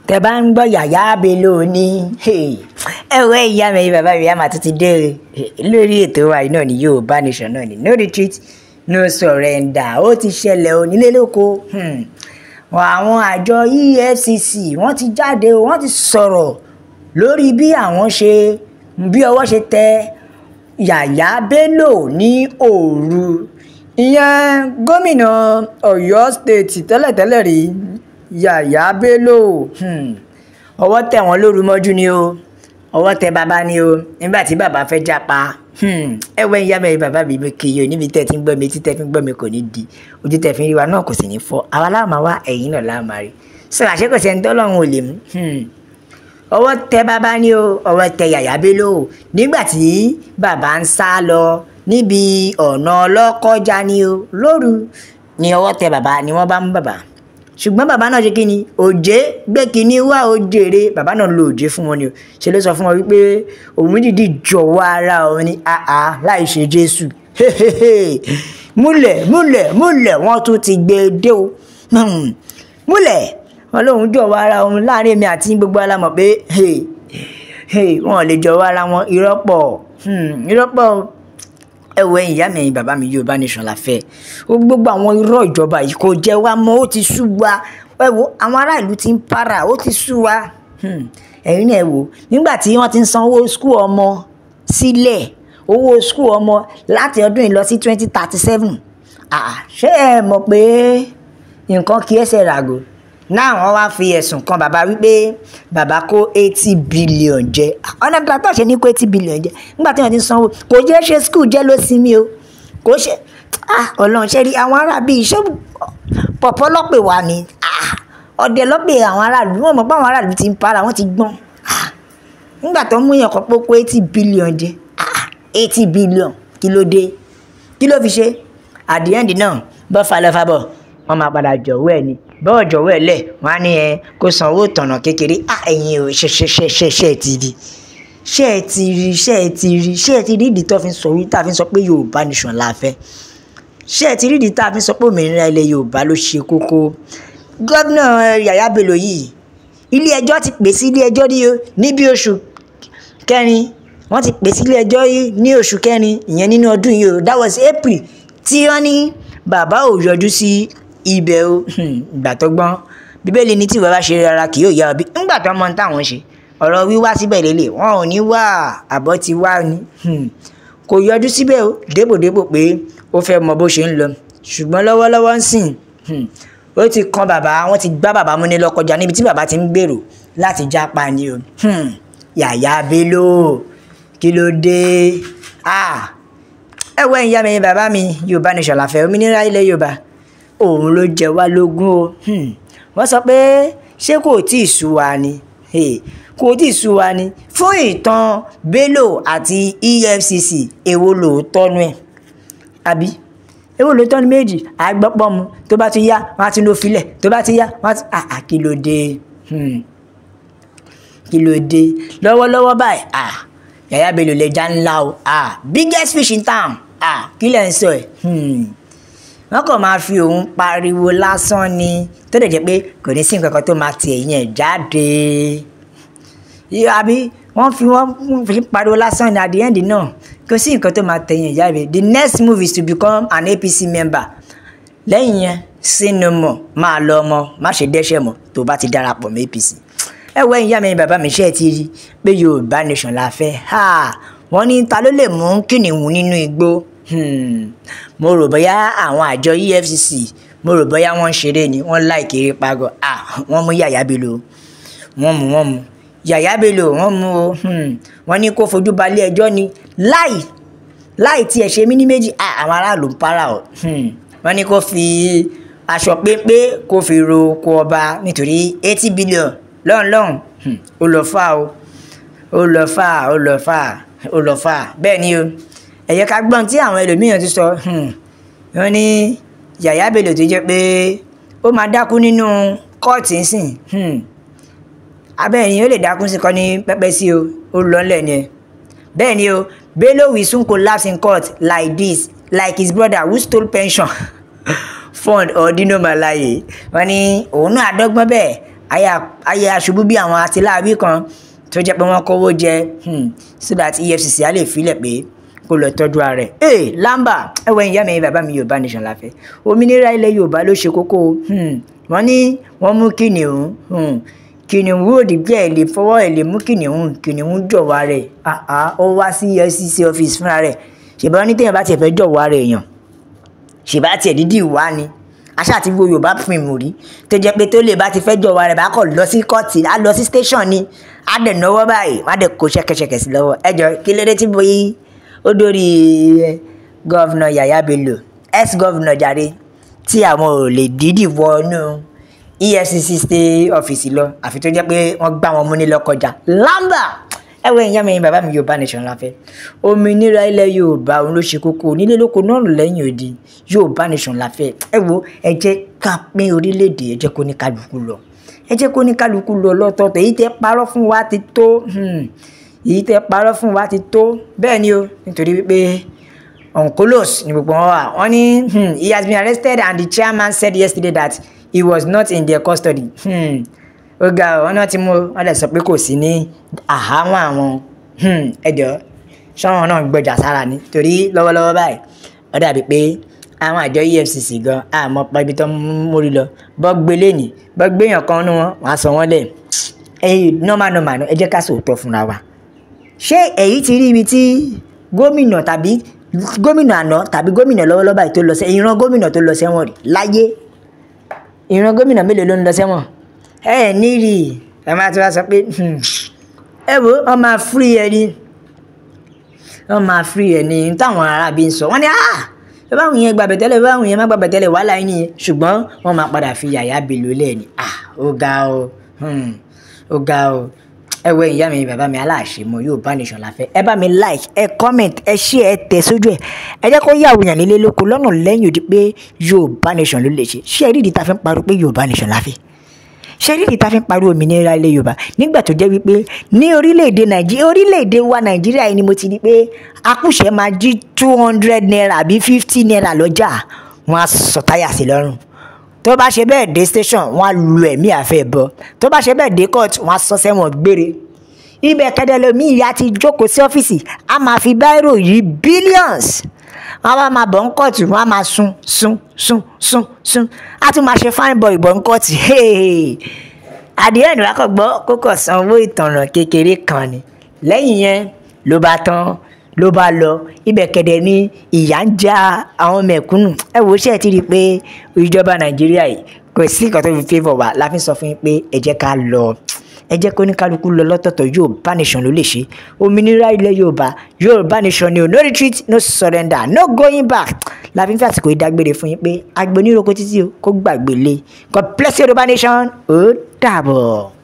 tẹ bá ń gbọ́ Yàyà Bello ní ẹ̀wọ́ ìyá mi bàbá mi àmà tó ti dé lórí ètò wa náà ní Yorùbá Nation náà ní no retreat no surrender. Ó ti ṣẹlẹ̀ onílé lóko. Àwọn àjọ EFCC wọ́n ti jáde wọ́n ti sọ̀rọ̀ lórí bí ọwọ́ ṣe tẹ Yàyà Bello ní òru. Ìyẹn gómìnà Ọ̀yọ́ state tẹ́lẹ̀tẹ́lẹ̀ rí Yàyà Bello ọwọ́ tẹ̀ wọ́n lóru mọ́jú ni o, ọwọ́ tẹ bàbá ni o nígbà tí bàbá fẹ́ jápa. Ẹwẹ́ ìyá mẹ́rin bàbá mi kì í o níbi tẹ́ ti ń gbọ́ mi tí tẹ́ fi ń gbọ́ mi kò ní di ojú tẹ́ fi ń rí wa náà kò sì ní fọ́. Àwa láàmà wá ẹ̀yìn náà láàmà rí sọ àṣekọ̀ sẹ́ni tọ́lọ́run ò lè mú. Ọwọ́ tẹ bàbá ni o, ọwọ́ tẹ Yàyà Bello nígbà tí bàbá ń sá lọ níbi ọ̀nà ọlọ́kọ́já ni o lóru ni ọwọ́ tẹ bàbá ni wọ́n bá mú bàbá. Ṣùgbọ́n bàbá náà ṣe kí ni òjé gbé kíní wá òjèrè bàbá náà lo òjé fún wọn ni o ṣe ló sọ fún wọn wípé òun dìdí jọ̀wọ́ ara òun ni láì ṣe Jésù. múlẹ̀ wọ́n tún ti gbé dé o múlẹ̀ wọn lóun jọ̀wọ́ ara òun láàrin èmi àti gbogbo alámọ̀ pé wọn ò lè jọ̀wọ́ ara wọn ìrọ́pọ̀ ẹwẹ ìyá mi bàbá mi Yorùbá Nation la fẹ́. Gbogbo àwọn irọ́ ìjọba yìí kò jẹ́ wá mọ́ ó ti sú wa. Ẹ wo àwọn ará ìlú ti ń para ó ti sú wa. Ẹ̀yin náà ẹ wò nígbà tí wọ́n ti ń san owó skul ọmọ sílẹ̀ owó skul ọmọ láti ọdún yìí lọ sí 2037. Ṣé ẹ mọ̀ pé nǹkan kì í ẹsẹ̀ ràgò náà wọ́n wá fi ẹ̀sùn kan bàbá wípé bàbá kó 80 billion jẹ. Ọ̀nà bí wọ́n ṣe ní kó 80 billion jẹ nígbà tí wọ́n ti sanwó kò jẹ́ ṣe skul jẹ́ ló sinmi o kò ṣe ọlọ́run ṣe rí àwọn ará bíi iṣẹ́ pọ̀pọ̀ lọ́pẹ̀ wà ní ọ̀dẹ lọ́pẹ̀ àwọn aráàlú wọ́n mọ̀ pé àwọn aráàlú ti ń para wọ́n ti gbọ́n nígbà tó mú yàn kan pé kó 80 billion jẹ 80 billion kí ló dé kí ló fi ṣe at the end náà bọ́ falẹ́fàbọ̀ wọ́n máa padà jọ̀wọ́ ẹ̀ ni bọ́ọ̀ jọ̀wọ́ ẹ̀ lẹ̀ wọ́n á ní kó sanwó tọ̀nà kékeré. Ẹ̀yin o ṣe ti rí ìdí tó fi sọ wí tá a fi sọ pé Yorùbá Nation la fẹ́ ṣé ti rí ìdí tá a fi sọ pé òmìnira ilẹ̀ Yorùbá ló ṣe kókó. Gómìnà Yàyà Bello yìí ilé ẹjọ́ ti pè sí ilé ẹjọ́ níbi oṣù kẹrin wọ́n ti pè sí ilé ẹjọ́ yìí ní oṣù kẹrin ìyẹn nínú ọdún yìí o that was April tí wọ́n ní bàbá ò yọjú sí ibẹ̀ o ìgbà tó gbọ́n Bíbélì ní tí bàbá ṣe rárá kì yóò yá ọbí ńgbà tó mọ táwọn ṣe ọ̀rọ̀ wíwá síbẹ̀ lélẹ̀ wọn ò ní wá àbọ̀ ti wá ni kò yọjú síbẹ̀ o dépòdépò pé ó fẹ́ mọ bó ṣe ń lọ ṣùgbọ́n lọ́wọ́lọ́wọ́ ń sìn ó ti kan bàbá wọ́n ti gbá bàbá mú ní Lọ́kọ́jà níbi tí bàbá ti ń gbèrò láti jápa ni o. Yàyà Bello kí ló dé ẹwẹ́ ìyá mi bàbá mi Yorùbá Nation la fẹ́ òmìnira ilẹ̀ Yorùbá òun ló jẹ wá lógún o. Wọ́n sọ pé ṣé kò tí ì sú wa ni kò tí ì sú wa ni fún ìtàn Bello àti EFCC èwo lóòótọ́ nú ẹ̀ àbí èwo lóòótọ́ ní méjì àgbọ́pọ̀ mu tó bá ti yá wọ́n á ti lọ filẹ̀ tó bá ti yá wọ́n á ti kí ló dé lọ́wọ́lọ́wọ́ báyìí Yàyà Bello lẹja ńlá o biggest fish in town kí lẹ́ ń sọ ẹ̀ wọ́n kàn máa fi òun pariwo lásán ni tó dẹ̀ jẹ́ pé kò ní sí nǹkan kan tó máa ti ẹ̀yìn ẹ̀ jáde àbí wọ́n fi pariwo lásán ni at the end náà kò sí nǹkan tó máa tẹ̀yìn ẹ̀ jáde. The next move is to become an APC member lẹ́yìn yẹn sínú mọ̀ máa lọ ọmọ má ṣe dẹ́ṣẹ̀ mọ́ tó bá ti darapọ̀ mọ́ APC. Ẹ̀wẹ̀ ìyá mi bàbá mi ṣe é ti rí pé Yorùbá Nation la fẹ́ wọ́n ní ta ló lè mú kìnìún nínú igbó. Mo rò bóyá àwọn àjọ EFCC mo rò bóyá wọ́n ń ṣeré ni wọ́n láìkéré pagọ́ wọ́n mú Yàyà Bello wọ́n mú Yàyà Bello wọ́n mú o wọ́n ní kó fojú balẹ̀ ẹjọ́ ni láì tí ẹ̀ ṣe mí ní méjì àwọn aráàlú ń para o wọ́n ní kó fi aṣọ pépé kó fi ro oko ọba nítorí 80 billion lọ́hùn ó lọ fà bẹ́ẹ̀ ni o ẹ̀yẹ ká gbọ́n tí àwọn ẹlòmíràn ti sọ wọ́n ní Yàyà Bello tó jẹ́ pé ó máa dákú nínú kóòtù ńsìn abẹ́ẹ̀ni ó lè dákú sí kọ́ ní pẹ́pẹ́ sí o ó lọ́lẹ̀ ni bẹ́ẹ̀ ni o Bello will soon collapse in court like his brother who stole pension fund or Dino Melaye wọ́n ní òun náà àdọ́gbọ́n bẹ́ẹ̀ ayé aṣubú bí àwọn atiláàbí kan tó jẹ́ pé wọ́n kówó jẹ so that EFCC á lè filẹ̀ pé kó lọ tọ́jú ara rẹ̀. Lamba ẹ̀wẹ̀ ìyá mi bàbá mi Yorùbá Nation la fẹ́. Òmìnira ilẹ̀ Yorùbá ló ṣe kókó. Wọ́n ní wọ́n mú kìnìún kìnìún òdì bí ẹ̀ lè fọwọ́ ẹ̀ lè mú kìnìún jọ̀wọ́ rẹ̀ ó wá sí EFCC office fúnra rẹ̀. ṣèbá ní téèyàn bá tiẹ̀ fẹ́ jọ̀wọ́ ara èèyàn ṣèbá tiẹ̀ dídì wá ni aṣá àti gbogbo Yorùbá fíìmù rí tó jẹ́ pé tó lè bá ti fẹ́ jọ̀wọ́ ara rẹ̀ bá kọ̀ lọ sí kọ́ọ̀tì á lọ sí station ni á dẹ̀ náwó báyìí wọ́n á dẹ̀ kó ṣẹ́kẹ́ṣẹkẹ̀ sí lọ́wọ́. ẹjọ́ kí lédè tí bóyí ó dórí gọ́vnà Yàyà Bello ex-gọ́vnà jàre tí àwọn ò lè dídì wọnú EFCC state office lọ àfi tó jẹ́ pé wọ́n gbá wọn mú ní lọ́kọjá. Lamba ẹ̀wẹ̀ ìyá mi bàbá mi Yorùbá Nation la fẹ́. Òmìnira ilẹ̀ Yorùbá òun ló ṣe kókó onílé lóko náà lẹ́yìn odi Yorùbá Nation la fẹ́. ẹ wo ẹ jẹ́ ká pín orílẹ̀-èdè ẹ jẹ́ kó ní kálukú lọ ẹ jẹ́ kó ní kálukú lọ lọ́tọ̀ọ̀tọ̀ èyí tẹ́ parọ́ fún wa ti tó èyí tẹ́ parọ́ fún wa ti tó bẹ́ẹ̀ ni o nítorí wípé oncolos ni gbogbo wọn wà. wọ́n ní he has been arrested and the chairman said yesterday that he was not in their custody. ó ga ọ náà ti mú wọn lè sọ pé kò sí ní àhámọ́ àwọn ẹjọ́ sọ́wọ́n náà gbọ́jà sára ni torí lọ́wọ́lọ́wọ́ báyìí ó dàbí pé àwọn àjọ EFCC gan àmọ́ pa ibi tó ń mórí lọ bọ́ gbélé ní bọ́ gbéyàn kan nú wọn wàá sọ wọ́n lẹ̀ normal ẹ jẹ́ ká sòótọ́ fúnra wa. ṣé èyí ti rí ibi tí gómìnà àná tàbí gómìnà lọ́wọ́lọ́wọ́ báyìí tó lọ sẹ́wọ̀n ìran gómìnà tó lọ sẹ́wọ̀n rí láyé ìran gómìnà mélòó ló ń lọ sẹ́wọ̀n níri ẹ máa ti wá sọ pé ẹ wo wọ́n máa free ẹ ní táwọn arábí ń sọ wọ́n ní báwọn yẹn gbàbẹ̀ tẹ́lẹ̀ báwọn yẹn má gbàbẹ̀ tẹ́lẹ̀ wàhálà yín nìyẹn ṣùgbọ́n wọ́n máa padà fi Yàyà Bello lẹ́ẹ̀ni ó ga o ẹ̀wẹ̀ ìyá mi bàbá mi aláàṣemọ Yorùbá Nation la fẹ́. ẹ bá mi like ẹ comment ẹ share ẹ tẹ̀ sójú ẹ jẹ́ kó yàwó yàn nílé lóko lọ́nà lẹ́yìn òdi pé Yorùbá Nation ló lè ṣe ṣé ẹ rí ìdí tá a fi ń pariwo pé Yorùbá Nation la fẹ́ ṣé rí ìdí tá a fi ń pariwo òmìnira ilẹ̀ Yorùbá nígbà tó jẹ́ wípé ní orílẹ̀-èdè wa Nàìjíríà yìí ni mo ti rí pé akúṣẹ̀ máa jí 200 naira àbí 50 naira lọ́jà wọ́n á sọ táyà sí lọ́rùn tó bá ṣe bẹ́ẹ̀ dé station wọ́n á lu ẹ̀mí àfẹ́ bọ́ tó bá ṣe bẹ́ẹ̀ dé court wọ́n á sọ sẹ́wọ̀n gbére ibẹ̀ kẹ́dẹ́lẹ́ mi ìyá ti jókòó sí ọ́fíìsì a máa fi báírò yìí billions wọ́n á máa bọ̀ ń kọ́ọ̀tù wọ́n á máa sun a tún máa ṣe fine boy bọ̀ ń kọ́ọ̀tù àdìẹ́ ìnura kò gbọ́ kókò sanwó ìtanràn kékeré kan ni lẹ́yìn yẹn ló bá tán ló bá lọ ibẹ̀ kẹ̀dẹ̀ ní ìyà ń já àwọn mẹ̀kúnnù ẹ wo ṣe ti rí i pé ìjọba Nàìjíríà yìí kò sí nǹkan tó fi favour wa la fi sọ fún yín pé ẹ jẹ́ ká lọ ẹ jẹ́ kó ní kálukú lọ lọ́tọ̀ọ̀tọ̀ Yorùbá Nation ló lè ṣe òmìnira ilẹ̀ Yorùbá Nation ni o no retreat no surrender no going back la fi ń fi àsìkò ìdágbére fún yín pé agbóníroko títí o kó gbàgbé lé God bless Yorùbá Nation ó dàbọ̀.